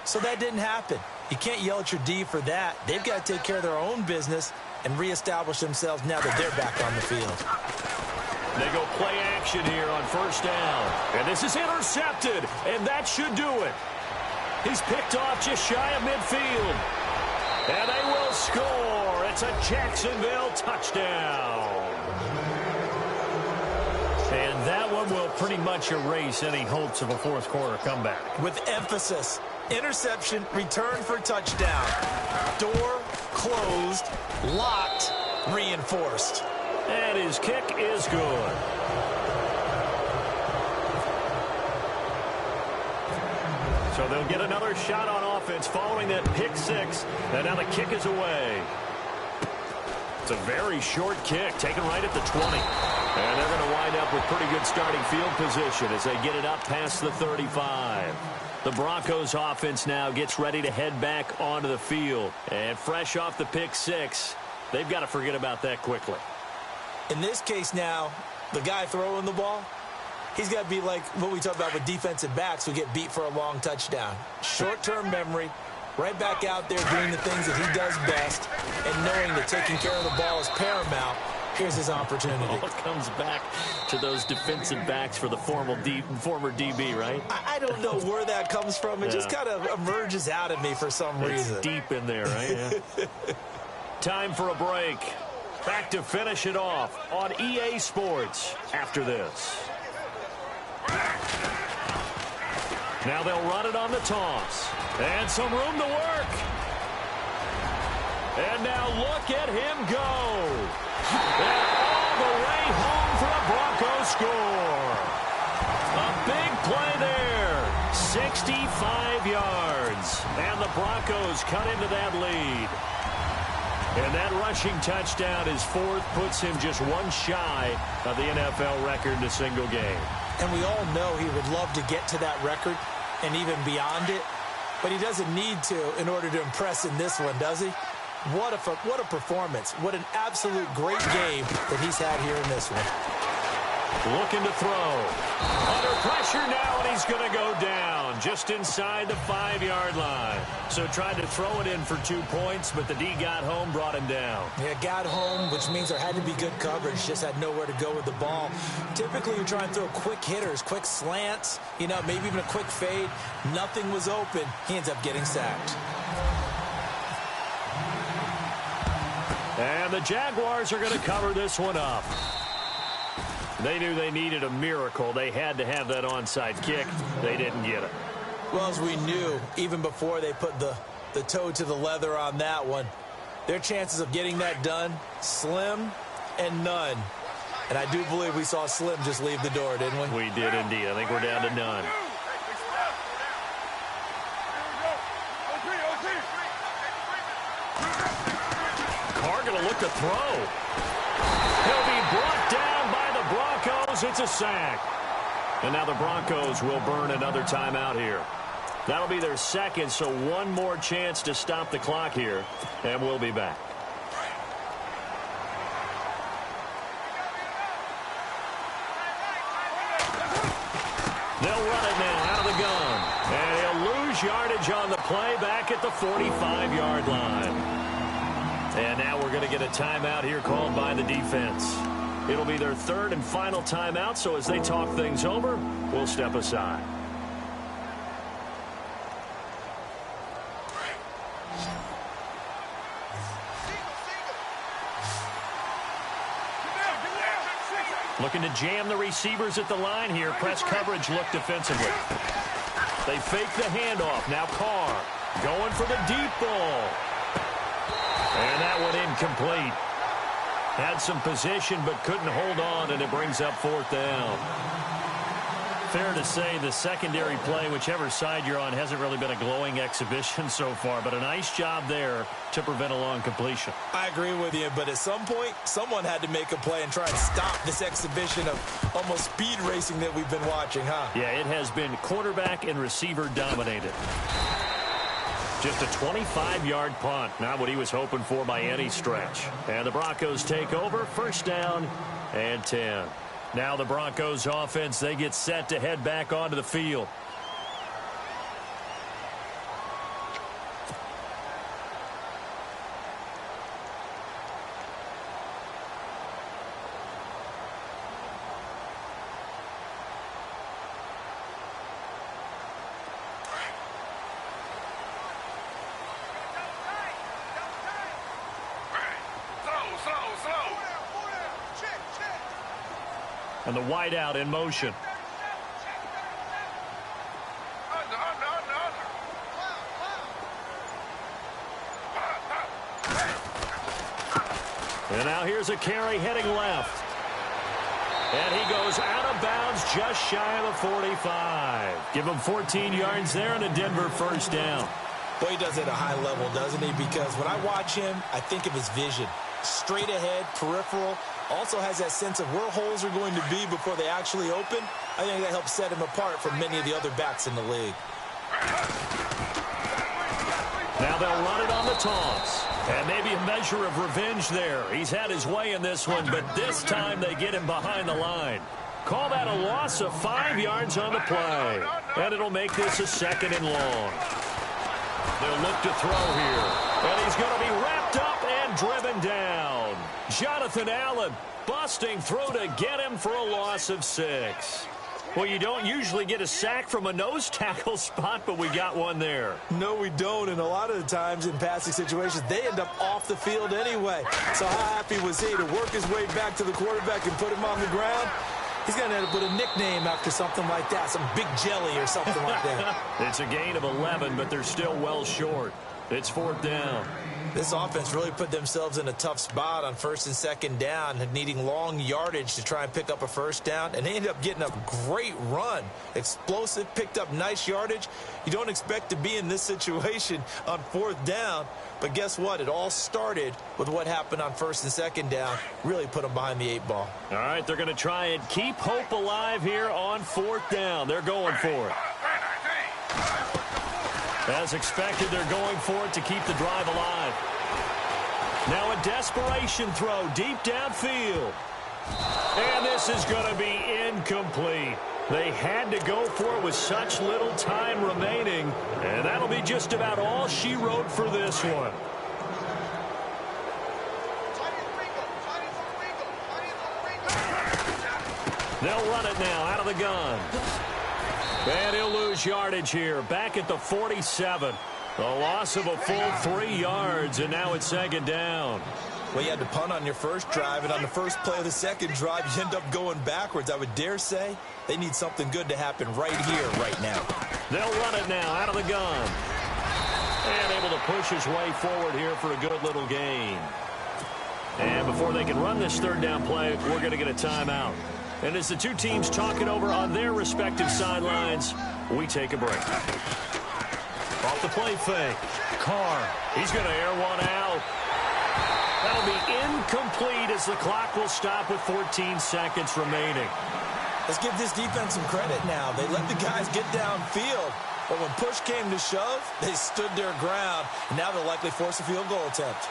So that didn't happen. You can't yell at your D for that. They've got to take care of their own business and reestablish themselves now that they're back on the field. They go play action here on 1st down. And this is intercepted, and that should do it. He's picked off just shy of midfield. And they will score. It's a Jacksonville touchdown. And that one will pretty much erase any hopes of a 4th quarter comeback. With emphasis, interception, return for touchdown. Door closed, locked, reinforced. And his kick is good. So they'll get another shot on offense following that pick 6. And now the kick is away. It's a very short kick taken right at the 20. And they're going to wind up with pretty good starting field position as they get it up past the 35. The Broncos offense now gets ready to head back onto the field. And fresh off the pick 6, they've got to forget about that quickly. In this case now, the guy throwing the ball, he's got to be like what we talk about with defensive backs who get beat for a long touchdown. Short-term memory, right back out there doing the things that he does best, and knowing that taking care of the ball is paramount. Here's his opportunity. It all comes back to those defensive backs for the former DB, right? I don't know where that comes from. It just kind of emerges out of me for some reason. It's deep in there, right? Yeah. Time for a break. Back to finish it off on EA Sports after this. Now they'll run it on the toss. And some room to work. And now look at him go. And all the way home for a Broncos score. A big play there. 65 yards. And the Broncos cut into that lead. And that rushing touchdown, his fourth, puts him just one shy of the NFL record in a single game. And we all know he would love to get to that record and even beyond it. But he doesn't need to in order to impress in this one, does he? What a performance. What an absolute great game that he's had here in this one. Looking to throw. Under pressure now, and he's going to go down just inside the 5-yard line. So tried to throw it in for 2 points, but the D got home, brought him down. Yeah, got home, which means there had to be good coverage. Just had nowhere to go with the ball. Typically, you try and throw quick hitters, quick slants, maybe even a quick fade. Nothing was open. He ends up getting sacked. And the Jaguars are going to cover this one up. They knew they needed a miracle. They had to have that onside kick. They didn't get it. Well, as we knew, even before they put the toe to the leather on that one, their chances of getting that done, slim and none. And I do believe we saw Slim just leave the door, didn't we? We did indeed. I think we're down to none. Carr going to look to throw. He'll be brought down by the Broncos. It's a sack. And now the Broncos will burn another timeout here. That'll be their second, so one more chance to stop the clock here, and we'll be back. They'll run it now out of the gun. And he'll lose yardage on the play back at the 45-yard line. And now we're going to get a timeout here called by the defense. It'll be their third and final timeout, so as they talk things over, we'll step aside. Looking to jam the receivers at the line here. Press coverage look defensively. They fake the handoff. Now Carr going for the deep ball. And that one incomplete. Had some position but couldn't hold on, and it brings up fourth down. Fair to say the secondary play, whichever side you're on, hasn't really been a glowing exhibition so far, but a nice job there to prevent a long completion. I agree with you, but at some point, someone had to make a play and try and stop this exhibition of almost speed racing that we've been watching, huh? Yeah, it has been quarterback and receiver dominated. Just a 25-yard punt, not what he was hoping for by any stretch. And the Broncos take over, first down and 10. Now the Broncos offense, they get set to head back onto the field. And the wideout in motion. And now here's a carry heading left. And he goes out of bounds just shy of the 45. Give him 14 yards there and a Denver first down. Boy, he does it at a high level, doesn't he? Because when I watch him, I think of his vision. Straight ahead, peripheral. Also has that sense of where holes are going to be before they actually open. I think that helps set him apart from many of the other backs in the league. Now they'll run it on the toss. And maybe a measure of revenge there. He's had his way in this one, but this time they get him behind the line. Call that a loss of 5 yards on the play. And it'll make this a second and long. They'll look to throw here. And he's going to be wrapped up and driven down. Jonathan Allen busting through to get him for a loss of 6. Well, you don't usually get a sack from a nose tackle spot, but we got one there. No, we don't, and a lot of the times in passing situations, they end up off the field anyway. So how happy was he to work his way back to the quarterback and put him on the ground? He's going to end up with a nickname after something like that, some big jelly or something like that. It's a gain of 11, but they're still well short. It's 4th down. This offense really put themselves in a tough spot on 1st and 2nd down, needing long yardage to try and pick up a 1st down, and they ended up getting a great run. Explosive, picked up nice yardage. You don't expect to be in this situation on 4th down, but guess what? It all started with what happened on 1st and 2nd down. Really put them behind the 8 ball. All right, they're going to try and keep hope alive here on 4th down. They're going for it. As expected, they're going for it to keep the drive alive. Now a desperation throw deep downfield. And this is going to be incomplete. They had to go for it with such little time remaining. And that'll be just about all she wrote for this one. They'll run it now out of the gun. And he'll lose yardage here, back at the 47. A loss of a full 3 yards, and now it's 2nd down. Well, you had to punt on your first drive, and on the first play of the second drive, you end up going backwards. I would dare say they need something good to happen right here, right now. They'll run it now out of the gun. And able to push his way forward here for a good little gain. And before they can run this 3rd down play, we're going to get a timeout. And as the two teams talk it over on their respective sidelines, we take a break. Off the play fake. Carr. He's going to air one out. That'll be incomplete as the clock will stop with 14 seconds remaining. Let's give this defense some credit now. They let the guys get downfield. But when push came to shove, they stood their ground. And now they'll likely force a field goal attempt.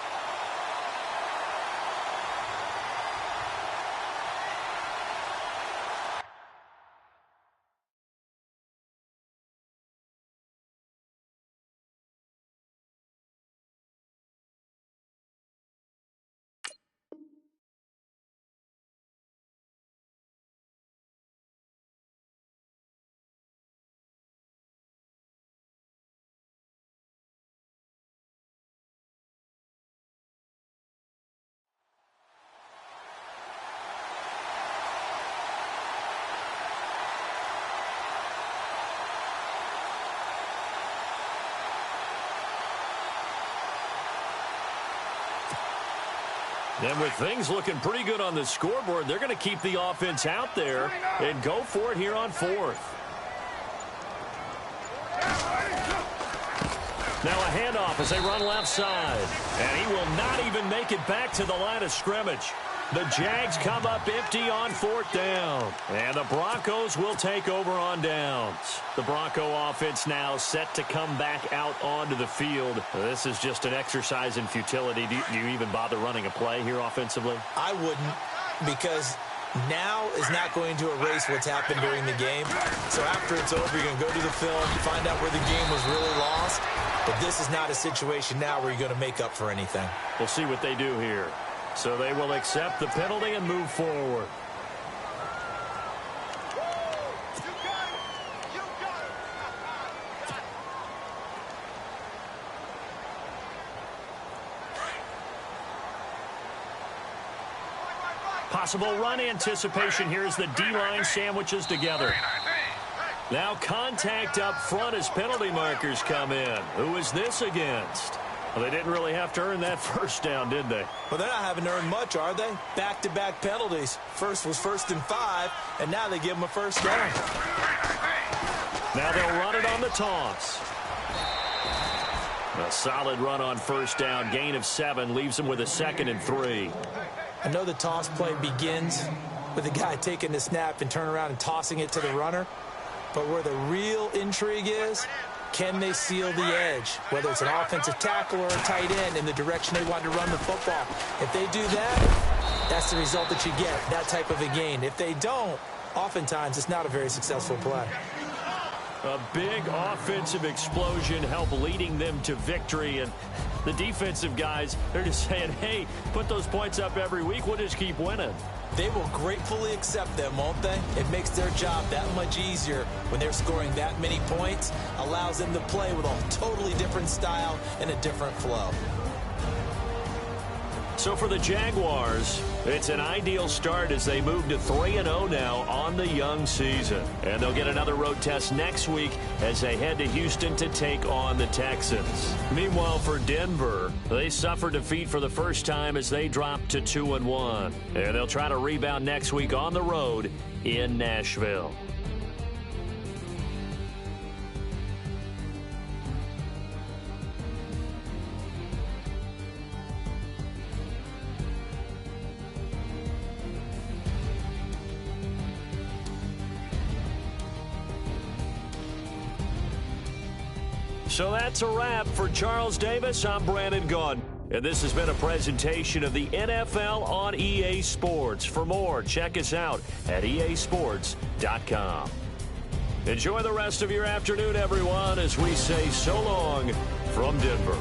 And with things looking pretty good on the scoreboard, they're going to keep the offense out there and go for it here on 4th. Now a handoff as they run left side. And he will not even make it back to the line of scrimmage. The Jags come up empty on 4th down. And the Broncos will take over on downs. The Bronco offense now set to come back out onto the field. This is just an exercise in futility. Do you even bother running a play here offensively? I wouldn't, because now is not going to erase what's happened during the game. So after it's over, you're going to go to the film, find out where the game was really lost. But this is not a situation now where you're going to make up for anything. We'll see what they do here. So they will accept the penalty and move forward. Possible run anticipation here as the D-line sandwiches together. Now contact up front as penalty markers come in. Who is this against? Well, they didn't really have to earn that 1st down, did they? Well, they're not having to earn much, are they? Back-to-back penalties. First was 1st and 5, and now they give them a 1st down. Now they'll run it on the toss. A solid run on 1st down. Gain of 7 leaves them with a 2nd and 3. I know the toss play begins with the guy taking the snap and turning around and tossing it to the runner. But where the real intrigue is, can they seal the edge, whether it's an offensive tackle or a tight end, in the direction they want to run the football? If they do that, that's the result that you get, that type of a gain. If they don't, oftentimes it's not a very successful play. A big offensive explosion helped leading them to victory. And the defensive guys, they're just saying, hey, put those points up every week. We'll just keep winning. They will gratefully accept them, won't they? It makes their job that much easier when they're scoring that many points. Allows them to play with a totally different style and a different flow. So for the Jaguars, it's an ideal start as they move to 3-0 now on the young season. And they'll get another road test next week as they head to Houston to take on the Texans. Meanwhile, for Denver, they suffered defeat for the first time as they dropped to 2-1. And they'll try to rebound next week on the road in Nashville. So that's a wrap. For Charles Davis, I'm Brandon Gaudin. And this has been a presentation of the NFL on EA Sports. For more, check us out at easports.com. Enjoy the rest of your afternoon, everyone, as we say so long from Denver.